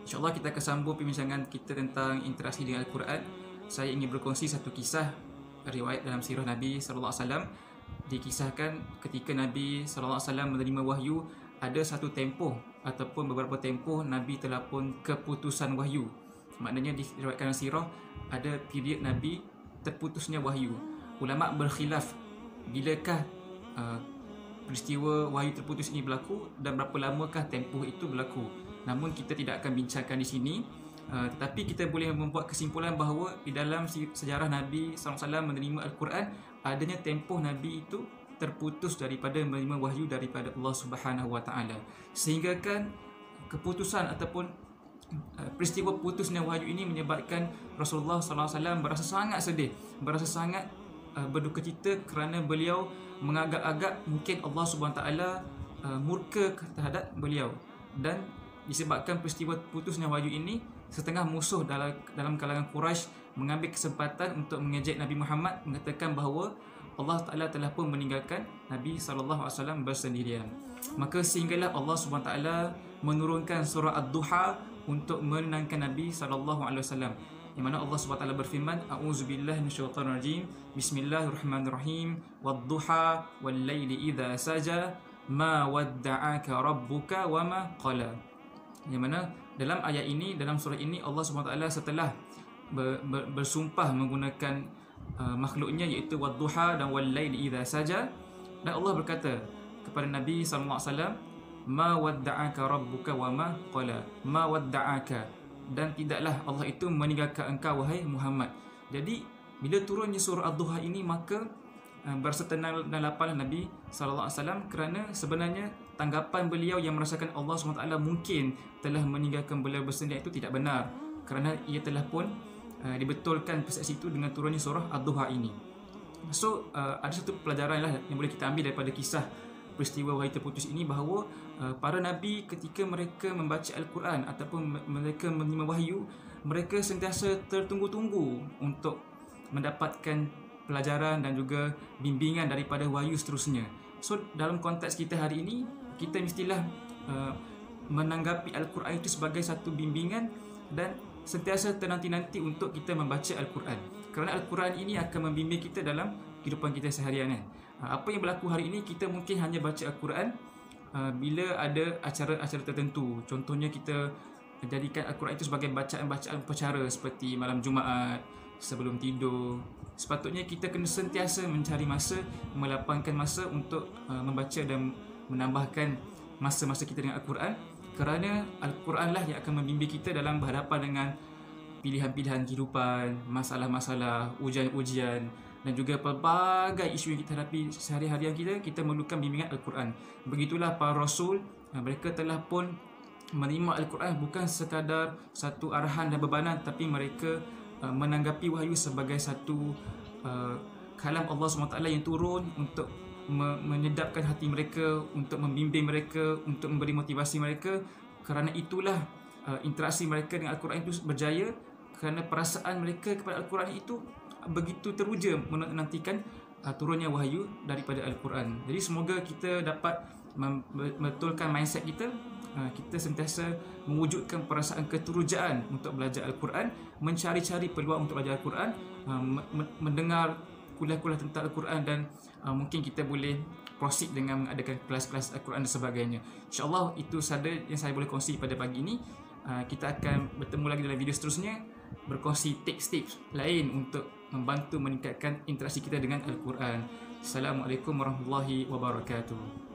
InsyaAllah kita akan sambung perbincangan kita tentang interaksi dengan Al-Quran. Saya ingin berkongsi satu kisah riwayat dalam sirah Nabi SAW. Dikisahkan ketika Nabi SAW menerima wahyu, ada satu tempoh ataupun beberapa tempoh Nabi telah pun keputusan wahyu. Maknanya diriwayatkan dalam sirah ada period Nabi terputusnya wahyu. Ulama berkhilaf bilakah peristiwa wahyu terputus ini berlaku dan berapa lamakah tempoh itu berlaku. Namun kita tidak akan bincangkan di sini, tetapi kita boleh membuat kesimpulan bahawa di dalam sejarah Nabi SAW menerima Al-Quran, adanya tempoh Nabi itu terputus daripada menerima wahyu daripada Allah Subhanahu Wa Taala, sehingga kan keputusan ataupun peristiwa putusnya wahyu ini menyebabkan Rasulullah SAW berasa sangat sedih, berasa sangat berduka cita kerana beliau mengagak-agak mungkin Allah Subhanahu Wa Taala murka terhadap beliau. Dan disebabkan peristiwa putusnya wahyu ini, setengah musuh dalam kalangan Quraisy mengambil kesempatan untuk mengejek Nabi Muhammad, mengatakan bahawa Allah Ta'ala telah pun meninggalkan Nabi SAW bersendirian. Maka sehinggalah Allah SWT menurunkan surah Ad-Duha untuk menenangkan Nabi SAW, di mana Allah SWT berfirman, A'udzubillahi minasyaitonir rajim, Bismillahirrahmanirrahim, Wad-duha wal-laili idza saja, ma wadda'aka rabbuka wa ma qala. Yang mana dalam ayat ini, dalam surah ini, Allah SWT setelah bersumpah menggunakan makhluknya, iaitu Wad-duha dan wal-laili idza saja, dan Allah berkata kepada Nabi SAW, ma wadda'aka rabbuka wa ma qala, ma wadda'aka, dan tidaklah Allah itu meninggalkan engkau wahai Muhammad. Jadi bila turunnya surah Ad-Duha ini, maka berasa tenang dan lapar Nabi SAW, kerana sebenarnya tanggapan beliau yang merasakan Allah SWT mungkin telah meninggalkan beliau bersendirian itu tidak benar, kerana ia telah pun dibetulkan persepsi itu dengan turunnya surah Ad-Duha ini. So ada satu pelajaran lah yang boleh kita ambil daripada kisah peristiwa wahyu terputus ini, bahawa para Nabi ketika mereka membaca Al-Quran ataupun mereka menerima wahyu, mereka sentiasa tertunggu-tunggu untuk mendapatkan pelajaran dan juga bimbingan daripada wahyu seterusnya. So dalam konteks kita hari ini, kita mestilah menanggapi Al-Quran itu sebagai satu bimbingan dan sentiasa ternanti-nanti untuk kita membaca Al-Quran, kerana Al-Quran ini akan membimbing kita dalam kehidupan kita seharian. Apa yang berlaku hari ini, kita mungkin hanya baca Al-Quran bila ada acara-acara tertentu. Contohnya kita jadikan Al-Quran itu sebagai bacaan-bacaan upacara seperti malam Jumaat, sebelum tidur. Sepatutnya kita kena sentiasa mencari masa, melapangkan masa untuk membaca dan menambahkan masa-masa kita dengan Al-Quran, kerana Al-Quran lah yang akan membimbing kita dalam berhadapan dengan pilihan-pilihan kehidupan, masalah-masalah, ujian-ujian, dan juga pelbagai isu yang kita hadapi sehari-harian kita memerlukan bimbingan Al-Quran. Begitulah para Rasul, mereka telah pun menerima Al-Quran bukan sekadar satu arahan dan bebanan, tapi mereka menanggapi wahyu sebagai satu kalam Allah SWT yang turun untuk menyedapkan hati mereka, untuk membimbing mereka, untuk memberi motivasi mereka. Kerana itulah interaksi mereka dengan Al-Quran itu berjaya, kerana perasaan mereka kepada Al-Quran itu begitu teruja menantikan turunnya wahyu daripada Al-Quran. Jadi semoga kita dapat membetulkan mindset kita, kita sentiasa mewujudkan perasaan keterujaan untuk belajar Al-Quran, mencari-cari peluang untuk belajar Al-Quran, mendengar kuliah-kuliah tentang Al-Quran, dan mungkin kita boleh proceed dengan mengadakan kelas-kelas Al-Quran dan sebagainya. InsyaAllah itu sahaja yang saya boleh kongsi pada pagi ini. Kita akan bertemu lagi dalam video seterusnya, berkongsi tips-tips lain untuk membantu meningkatkan interaksi kita dengan Al-Quran. Assalamualaikum warahmatullahi wabarakatuh.